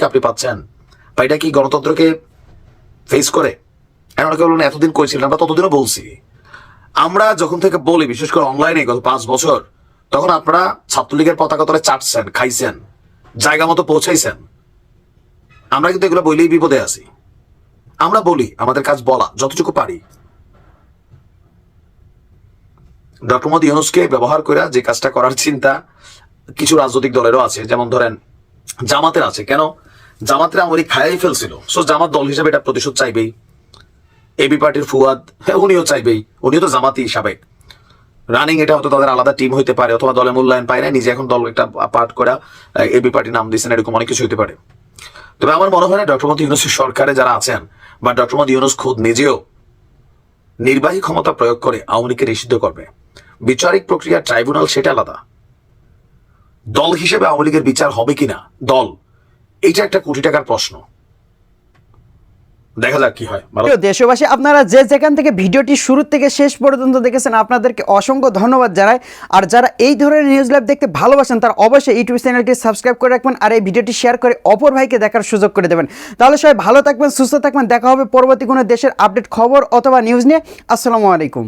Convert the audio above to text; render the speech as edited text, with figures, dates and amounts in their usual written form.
আপনি পাচ্ছেন বা এটা কি গণতন্ত্রকে ফেস করে? অনেকে বললেন এতদিন কইছিলেন, আমরা ততদিনও বলছি। আমরা যখন থেকে বলি, বিশেষ করে অনলাইনে গত 5 বছর, তখন আপনারা ছাত্রলীগের পতাকা তলে চাটছেন, খাইছেন, জায়গা মতো পৌঁছাইছেন। আমরা কিন্তু এগুলো বইলেই বিপদে আছি। আমরা বলি, আমাদের কাজ বলা, যতটুকু পারি। ডক্টর মোহাম্মদ ইউনূসকে ব্যবহার করে যে কাজটা করার চিন্তা কিছু রাজনৈতিক দলেরও আছে, যেমন ধরেন জামাতের আছে। কেন? জামাতের আমরি খায়াই ফেলছিল, সো জামাত দল হিসেবে এটা প্রতিশোধ চাইবেই। এবি পার্টির ফুয়াদ, উনিও চাইবেই, উনিও তো জামাতি সাবেক। রানিং এটা হয়তো তাদের আলাদা টিম হইতে পারে, অথবা দলে মূল্যায়ন পায় না, নিজে এখন দল একটা পার্ট করা এবি পার্টি নাম দিয়েছেন, এরকম অনেক কিছু হইতে পারে। তবে আমার মনে হয় না ডক্টর মোহাম্মদ ইউনূসের সরকারে যারা আছেন বা ডক্টর মোহাম্মদ ইউনূস খুদ নিজেও নির্বাহী ক্ষমতা প্রয়োগ করে আওয়ামী লীগকে নিষিদ্ধ করবে। বিচারিক প্রক্রিয়া ট্রাইব্যুনাল সেটা আলাদা। দল হিসেবে আওয়ামী লীগের বিচার হবে কিনা, দল, এইটা একটা কোটি টাকার প্রশ্ন। দেখা যাক কি হয়। দেশবাসী, আপনারা যে যেখান থেকে ভিডিওটি শুরু থেকে শেষ পর্যন্ত দেখেছেন, আপনাদেরকে অসংখ্য ধন্যবাদ জানাই। আর যারা এই ধরনের নিউজ লাইভ দেখতে ভালোবাসেন, তারা অবশ্যই ইউটিউব চ্যানেলটি সাবস্ক্রাইব করে রাখবেন আর এই ভিডিওটি শেয়ার করে অপর ভাইকে দেখার সুযোগ করে দেবেন। তাহলে সবাই ভালো থাকবেন, সুস্থ থাকবেন। দেখা হবে পরবর্তী কোনো দেশের আপডেট খবর অথবা নিউজ নিয়ে। আসসালামু আলাইকুম।